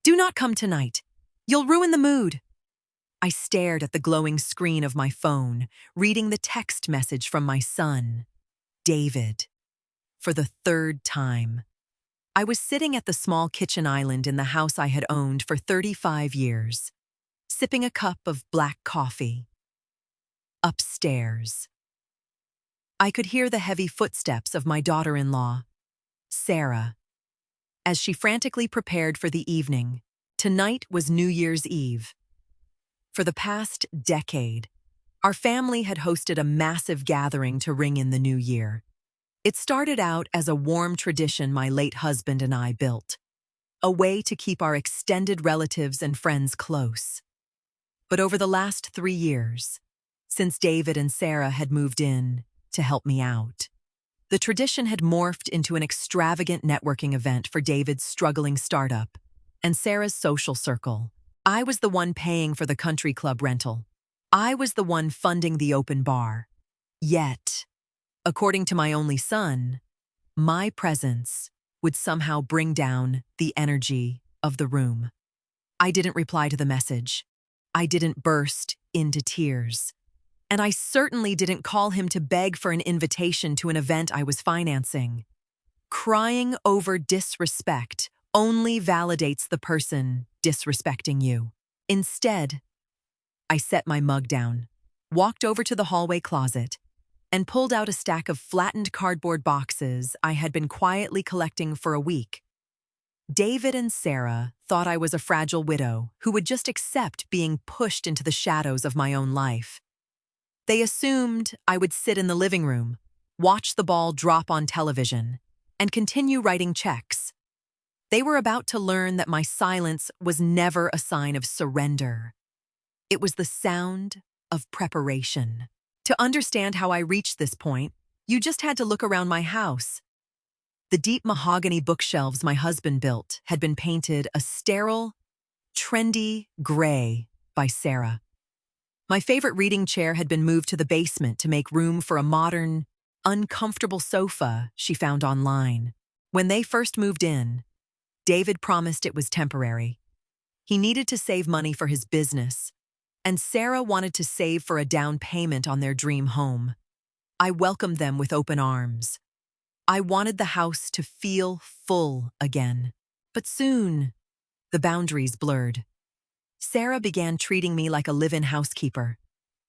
Do not come tonight. You'll ruin the mood. I stared at the glowing screen of my phone, reading the text message from my son, David, for the third time. I was sitting at the small kitchen island in the house I had owned for 35 years, sipping a cup of black coffee. Upstairs, I could hear the heavy footsteps of my daughter-in-law, Sarah, as she frantically prepared for the evening. Tonight was New Year's Eve. For the past decade, our family had hosted a massive gathering to ring in the new year. It started out as a warm tradition my late husband and I built, a way to keep our extended relatives and friends close. But over the last 3 years, since David and Sarah had moved in to help me out, the tradition had morphed into an extravagant networking event for David's struggling startup and Sarah's social circle. I was the one paying for the country club rental. I was the one funding the open bar. Yet, according to my only son, my presence would somehow bring down the energy of the room. I didn't reply to the message. I didn't burst into tears. And I certainly didn't call him to beg for an invitation to an event I was financing. Crying over disrespect only validates the person disrespecting you. Instead, I set my mug down, walked over to the hallway closet, and pulled out a stack of flattened cardboard boxes I had been quietly collecting for a week. David and Sarah thought I was a fragile widow who would just accept being pushed into the shadows of my own life. They assumed I would sit in the living room, watch the ball drop on television, and continue writing checks. They were about to learn that my silence was never a sign of surrender. It was the sound of preparation. To understand how I reached this point, you just had to look around my house. The deep mahogany bookshelves my husband built had been painted a sterile, trendy gray by Sarah. My favorite reading chair had been moved to the basement to make room for a modern, uncomfortable sofa she found online. When they first moved in, David promised it was temporary. He needed to save money for his business, and Sarah wanted to save for a down payment on their dream home. I welcomed them with open arms. I wanted the house to feel full again. But soon, the boundaries blurred. Sarah began treating me like a live-in housekeeper.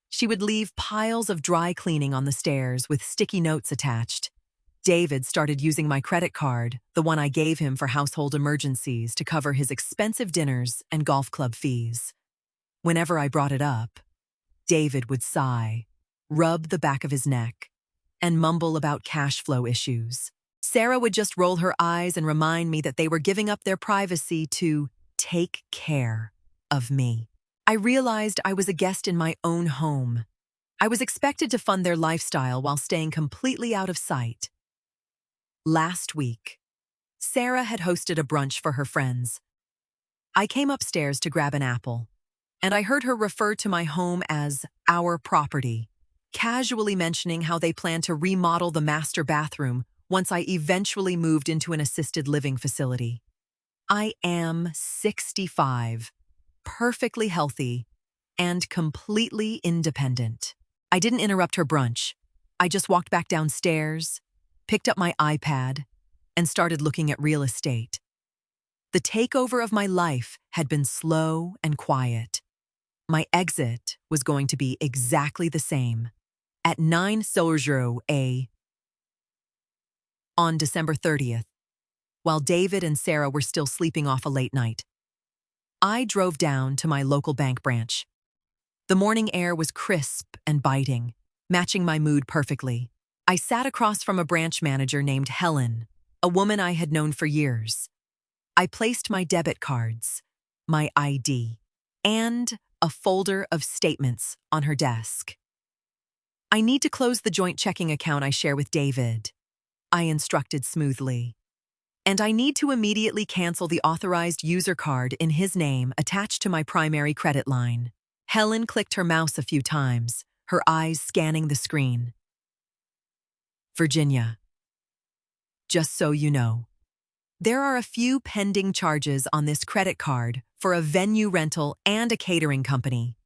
She would leave piles of dry cleaning on the stairs with sticky notes attached. David started using my credit card, the one I gave him for household emergencies, to cover his expensive dinners and golf club fees. Whenever I brought it up, David would sigh, rub the back of his neck, and mumble about cash flow issues. Sarah would just roll her eyes and remind me that they were giving up their privacy to take care of me. I realized I was a guest in my own home. I was expected to fund their lifestyle while staying completely out of sight. Last week, Sarah had hosted a brunch for her friends. I came upstairs to grab an apple, and I heard her refer to my home as our property, casually mentioning how they plan to remodel the master bathroom once I eventually moved into an assisted living facility. I am 65, perfectly healthy, and completely independent. I didn't interrupt her brunch. I just walked back downstairs, picked up my iPad, and started looking at real estate. The takeover of my life had been slow and quiet. My exit was going to be exactly the same. At 9 Soldier A on December 30th, while David and Sarah were still sleeping off a late night, I drove down to my local bank branch. The morning air was crisp and biting, matching my mood perfectly. I sat across from a branch manager named Helen, a woman I had known for years. I placed my debit cards, my ID, and a folder of statements on her desk. I need to close the joint checking account I share with David, I instructed smoothly. And I need to immediately cancel the authorized user card in his name attached to my primary credit line. Helen clicked her mouse a few times, her eyes scanning the screen. Virginia, just so you know, There are a few pending charges on this credit card for a venue rental and a catering company.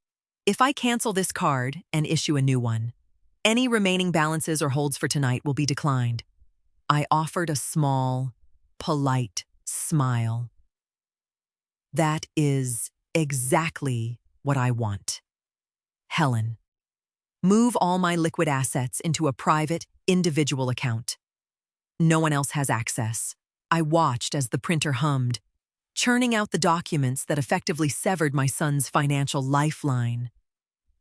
If I cancel this card and issue a new one, any remaining balances or holds for tonight will be declined. I offered a small, polite smile. That is exactly what I want. Helen, move all my liquid assets into a private, individual account. No one else has access. I watched as the printer hummed, churning out the documents that effectively severed my son's financial lifeline.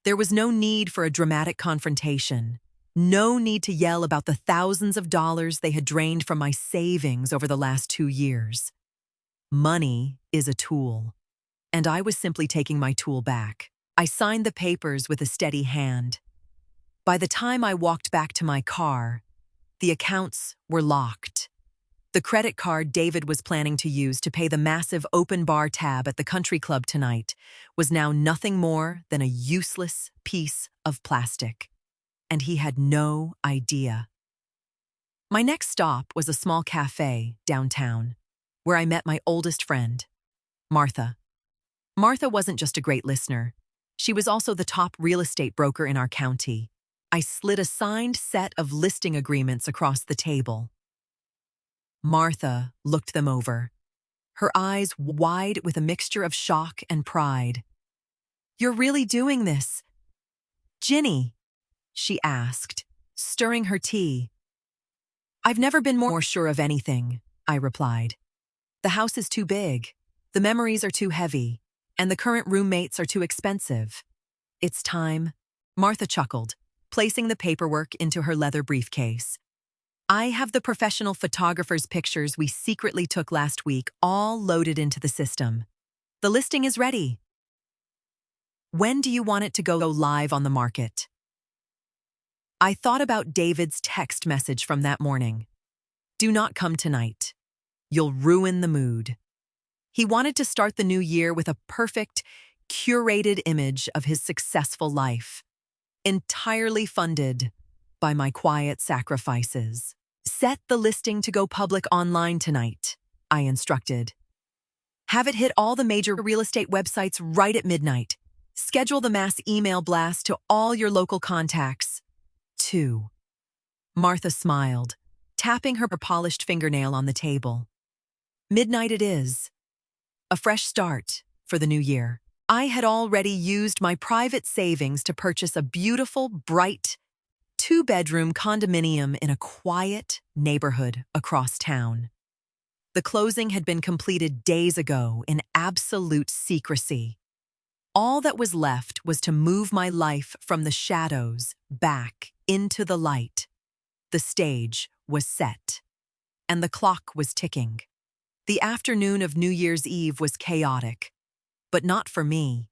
There was no need for a dramatic confrontation, no need to yell about the thousands of dollars they had drained from my savings over the last 2 years. Money is a tool, and I was simply taking my tool back. I signed the papers with a steady hand. By the time I walked back to my car, the accounts were locked. The credit card David was planning to use to pay the massive open bar tab at the country club tonight was now nothing more than a useless piece of plastic. And he had no idea. My next stop was a small cafe downtown, where I met my oldest friend, Martha. Martha wasn't just a great listener. She was also the top real estate broker in our county. I slid a signed set of listing agreements across the table. Martha looked them over, her eyes wide with a mixture of shock and pride. "You're really doing this, Ginny?" she asked, stirring her tea. "I've never been more sure of anything," I replied. "The house is too big, the memories are too heavy, and the current roommates are too expensive. It's time." Martha chuckled, placing the paperwork into her leather briefcase. "I have the professional photographer's pictures we secretly took last week all loaded into the system. The listing is ready. When do you want it to go live on the market?" I thought about David's text message from that morning. "Do not come tonight. You'll ruin the mood." He wanted to start the new year with a perfect, curated image of his successful life, entirely funded by my quiet sacrifices. "Set the listing to go public online tonight," I instructed. "Have it hit all the major real estate websites right at midnight. Schedule the mass email blast to all your local contacts, too." Martha smiled, tapping her polished fingernail on the table. "Midnight it is. A fresh start for the new year." I had already used my private savings to purchase a beautiful, bright, 2-bedroom condominium in a quiet neighborhood across town. The closing had been completed days ago in absolute secrecy. All that was left was to move my life from the shadows back into the light. The stage was set, and the clock was ticking. The afternoon of New Year's Eve was chaotic, but not for me.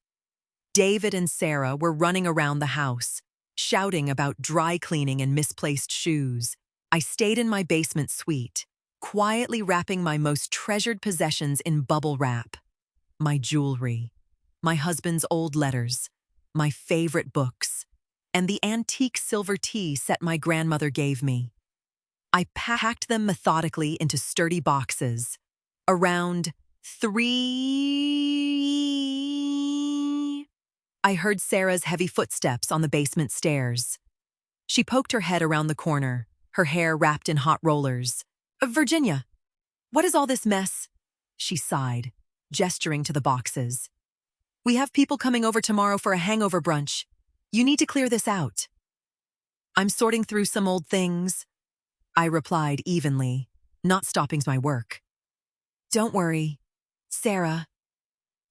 David and Sarah were running around the house, shouting about dry cleaning and misplaced shoes. I stayed in my basement suite, quietly wrapping my most treasured possessions in bubble wrap. My jewelry, my husband's old letters, my favorite books, and the antique silver tea set my grandmother gave me. I packed them methodically into sturdy boxes. Around 3, I heard Sarah's heavy footsteps on the basement stairs. She poked her head around the corner, her hair wrapped in hot rollers. "Virginia, what is all this mess?" she sighed, gesturing to the boxes. "We have people coming over tomorrow for a hangover brunch. You need to clear this out." "I'm sorting through some old things," I replied evenly, not stopping my work. "Don't worry, Sarah.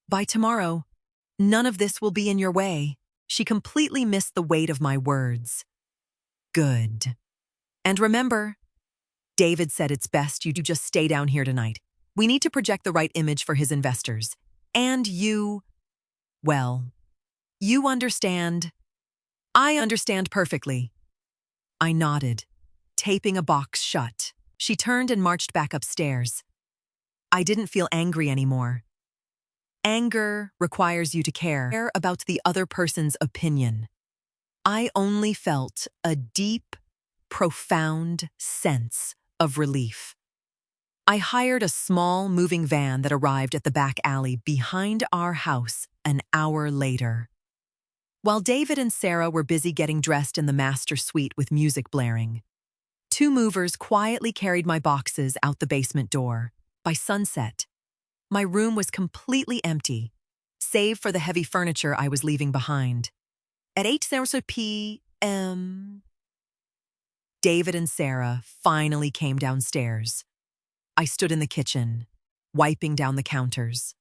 By tomorrow, none of this will be in your way." She completely missed the weight of my words. "Good. And remember, David said it's best you just stay down here tonight. We need to project the right image for his investors. And well, you understand." "I understand perfectly." I nodded, taping a box shut. She turned and marched back upstairs. I didn't feel angry anymore. Anger requires you to care about the other person's opinion. I only felt a deep, profound sense of relief. I hired a small moving van that arrived at the back alley behind our house an hour later. While David and Sarah were busy getting dressed in the master suite with music blaring, two movers quietly carried my boxes out the basement door. By sunset, my room was completely empty, save for the heavy furniture I was leaving behind. At 8:00 p.m., David and Sarah finally came downstairs. I stood in the kitchen, wiping down the counters.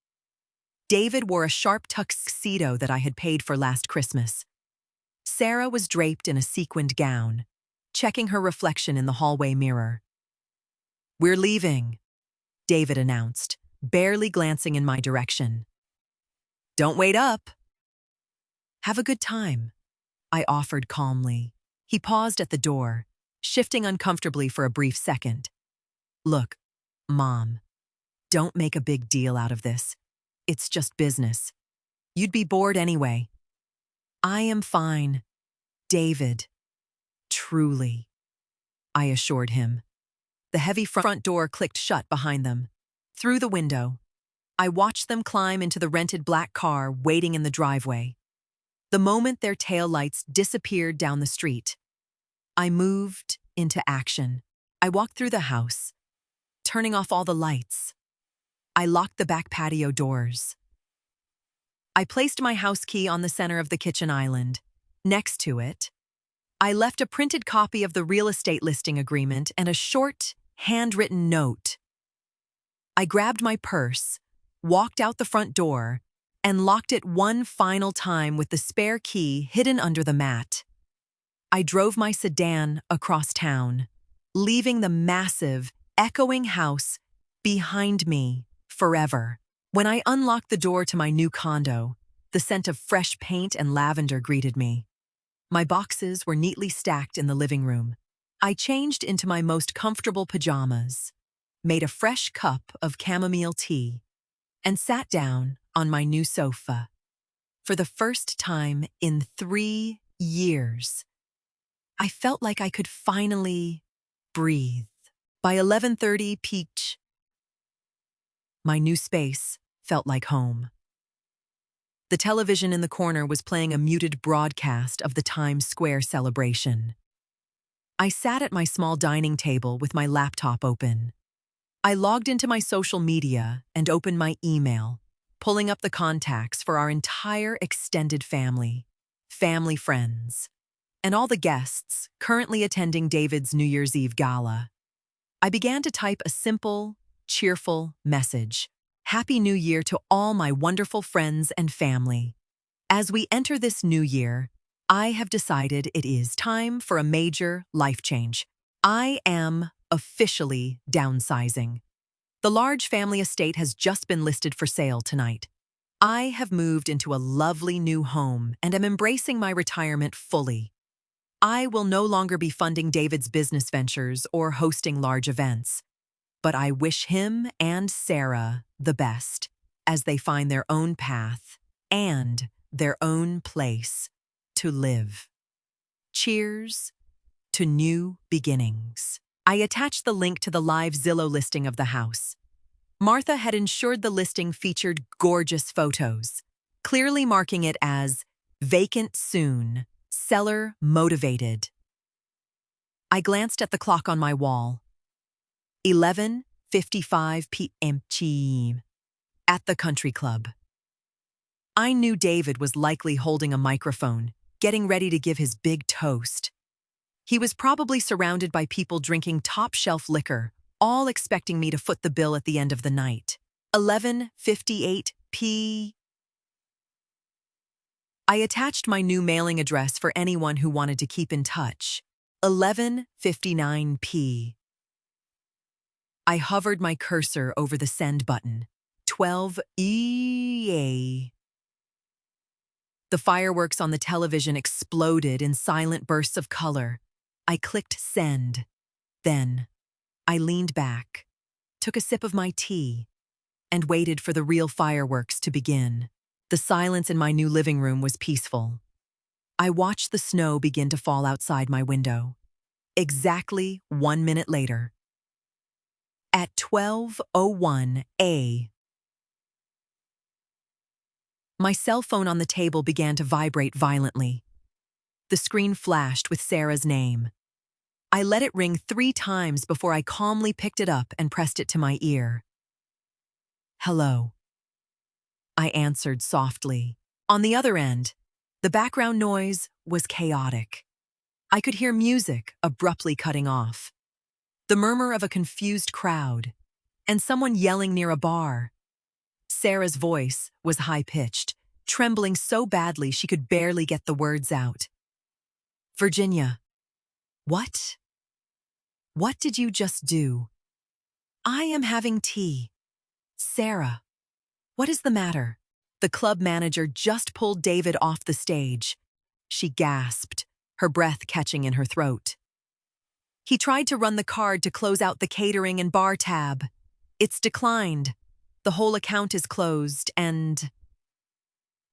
David wore a sharp tuxedo that I had paid for last Christmas. Sarah was draped in a sequined gown, checking her reflection in the hallway mirror. "We're leaving," David announced, barely glancing in my direction. "Don't wait up." "Have a good time," I offered calmly. He paused at the door, shifting uncomfortably for a brief second. "Look, Mom, don't make a big deal out of this. It's just business. You'd be bored anyway." "I am fine, David. Truly," I assured him. The heavy front door clicked shut behind them. Through the window, I watched them climb into the rented black car waiting in the driveway. The moment their taillights disappeared down the street, I moved into action. I walked through the house, turning off all the lights. I locked the back patio doors. I placed my house key on the center of the kitchen island. Next to it, I left a printed copy of the real estate listing agreement and a short, handwritten note. I grabbed my purse, walked out the front door, and locked it one final time with the spare key hidden under the mat. I drove my sedan across town, leaving the massive, echoing house behind me forever. When I unlocked the door to my new condo, the scent of fresh paint and lavender greeted me. My boxes were neatly stacked in the living room. I changed into my most comfortable pajamas, made a fresh cup of chamomile tea, and sat down on my new sofa. For the first time in 3 years, I felt like I could finally breathe. By 11:30 p.m., my new space felt like home. The television in the corner was playing a muted broadcast of the Times Square celebration. I sat at my small dining table with my laptop open. I logged into my social media and opened my email, pulling up the contacts for our entire extended family, friends, and all the guests currently attending David's New Year's Eve gala. I began to type a simple, cheerful message. Happy New Year to all my wonderful friends and family. As we enter this new year, I have decided it is time for a major life change. I am officially downsizing. The large family estate has just been listed for sale tonight. I have moved into a lovely new home and am embracing my retirement fully. I will no longer be funding David's business ventures or hosting large events, but I wish him and Sarah the best as they find their own path and their own place to live. Cheers to new beginnings. I attached the link to the live Zillow listing of the house. Martha had ensured the listing featured gorgeous photos, clearly marking it as vacant soon, seller motivated. I glanced at the clock on my wall. 11:55 p.m. at the country club. I knew David was likely holding a microphone, getting ready to give his big toast. He was probably surrounded by people drinking top-shelf liquor, all expecting me to foot the bill at the end of the night. 11:58 p.m. I attached my new mailing address for anyone who wanted to keep in touch. 11:59 p.m. I hovered my cursor over the send button. 12 EA. The fireworks on the television exploded in silent bursts of color. I clicked send. Then, I leaned back, took a sip of my tea, and waited for the real fireworks to begin. The silence in my new living room was peaceful. I watched the snow begin to fall outside my window. Exactly 1 minute later, At 12:01 a.m., my cell phone on the table began to vibrate violently. The screen flashed with Sarah's name. I let it ring 3 times before I calmly picked it up and pressed it to my ear. "Hello," I answered softly. On the other end, the background noise was chaotic. I could hear music abruptly cutting off, the murmur of a confused crowd, and someone yelling near a bar. Sarah's voice was high-pitched, trembling so badly she could barely get the words out. "Virginia, what? What did you just do?" "I am having tea." "Sarah, what is the matter?" "The club manager just pulled David off the stage," she gasped, her breath catching in her throat. "He tried to run the card to close out the catering and bar tab. It's declined. The whole account is closed, and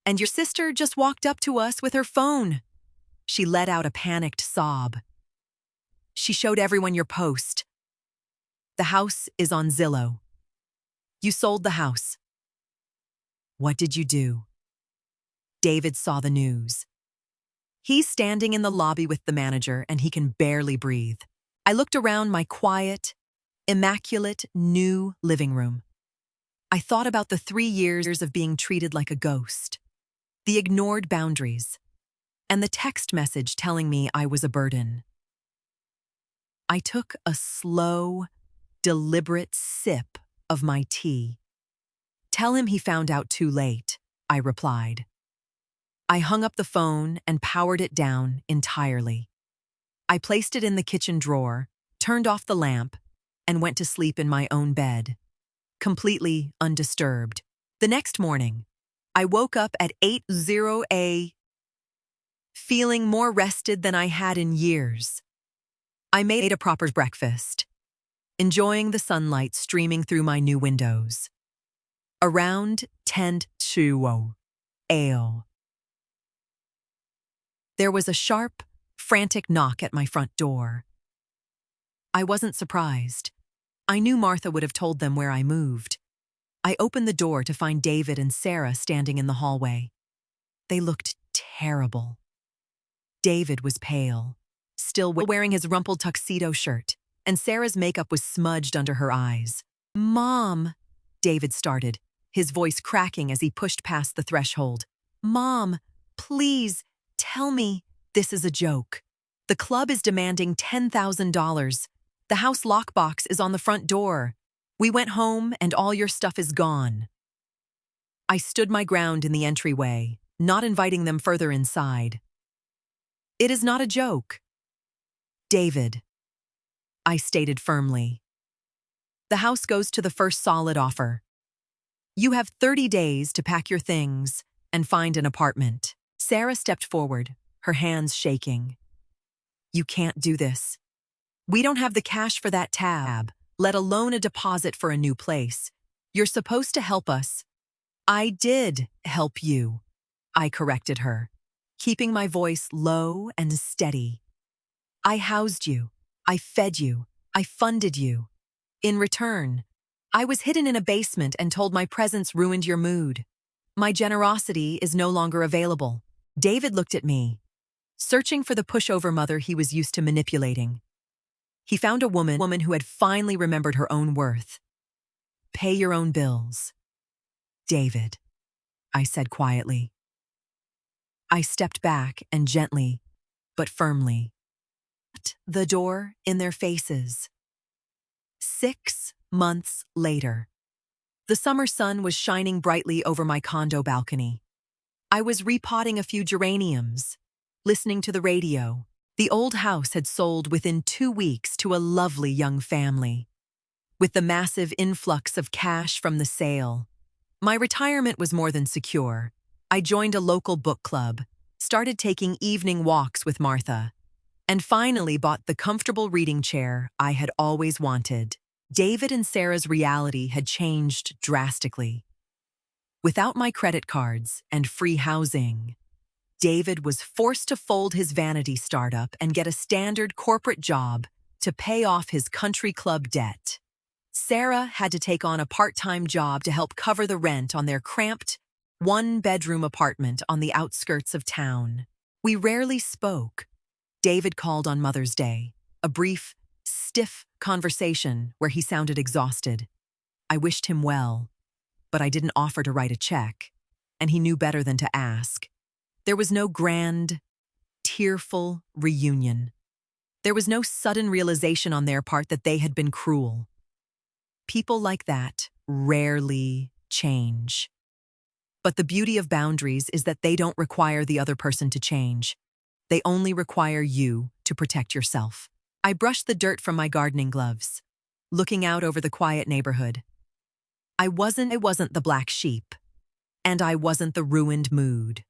your sister just walked up to us with her phone." She let out a panicked sob. "She showed everyone your post. The house is on Zillow. You sold the house." "What did you do?" David saw the news. He's standing in the lobby with the manager and he can barely breathe. I looked around my quiet, immaculate, new living room. I thought about the 3 years of being treated like a ghost, the ignored boundaries, and the text message telling me I was a burden. I took a slow, deliberate sip of my tea. "Tell him he found out too late," I replied. I hung up the phone and powered it down entirely. I placed it in the kitchen drawer, turned off the lamp, and went to sleep in my own bed, completely undisturbed. The next morning, I woke up at 8:00 a.m., feeling more rested than I had in years. I made a proper breakfast, enjoying the sunlight streaming through my new windows. Around 10:20 a.m., there was a sharp, frantic knock at my front door. I wasn't surprised. I knew Martha would have told them where I moved. I opened the door to find David and Sarah standing in the hallway. They looked terrible. David was pale, still wearing his rumpled tuxedo shirt, and Sarah's makeup was smudged under her eyes. "Mom," David started, his voice cracking as he pushed past the threshold. "Mom, please, tell me this is a joke. The club is demanding $10,000. The house lockbox is on the front door. We went home and all your stuff is gone." I stood my ground in the entryway, not inviting them further inside. "It is not a joke." "David," I stated firmly. "The house goes to the first solid offer. You have 30 days to pack your things and find an apartment." Sarah stepped forward, her hands shaking. "You can't do this. We don't have the cash for that tab, let alone a deposit for a new place. You're supposed to help us." "I did help you," I corrected her, keeping my voice low and steady. "I housed you, I fed you, I funded you. In return, I was hidden in a basement and told my presence ruined your mood. My generosity is no longer available." David looked at me, searching for the pushover mother he was used to manipulating. He found a woman who had finally remembered her own worth. "Pay your own bills." "David," I said quietly. I stepped back and gently, but firmly, shut the door in their faces. 6 months later, the summer sun was shining brightly over my condo balcony. I was repotting a few geraniums, listening to the radio. The old house had sold within 2 weeks to a lovely young family. With the massive influx of cash from the sale, my retirement was more than secure. I joined a local book club, started taking evening walks with Martha, and finally bought the comfortable reading chair I had always wanted. David and Sarah's reality had changed drastically. Without my credit cards and free housing, David was forced to fold his vanity startup and get a standard corporate job to pay off his country club debt. Sarah had to take on a part-time job to help cover the rent on their cramped, one-bedroom apartment on the outskirts of town. We rarely spoke. David called on Mother's Day, a brief, stiff conversation where he sounded exhausted. I wished him well, but I didn't offer to write a check, and he knew better than to ask. There was no grand, tearful reunion. There was no sudden realization on their part that they had been cruel. People like that rarely change. But the beauty of boundaries is that they don't require the other person to change. They only require you to protect yourself. I brushed the dirt from my gardening gloves, looking out over the quiet neighborhood. I wasn't the black sheep, and I wasn't the ruined mood.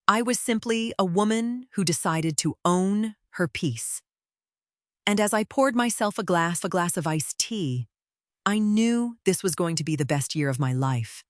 I was simply a woman who decided to own her peace. And as I poured myself a glass of iced tea, I knew this was going to be the best year of my life.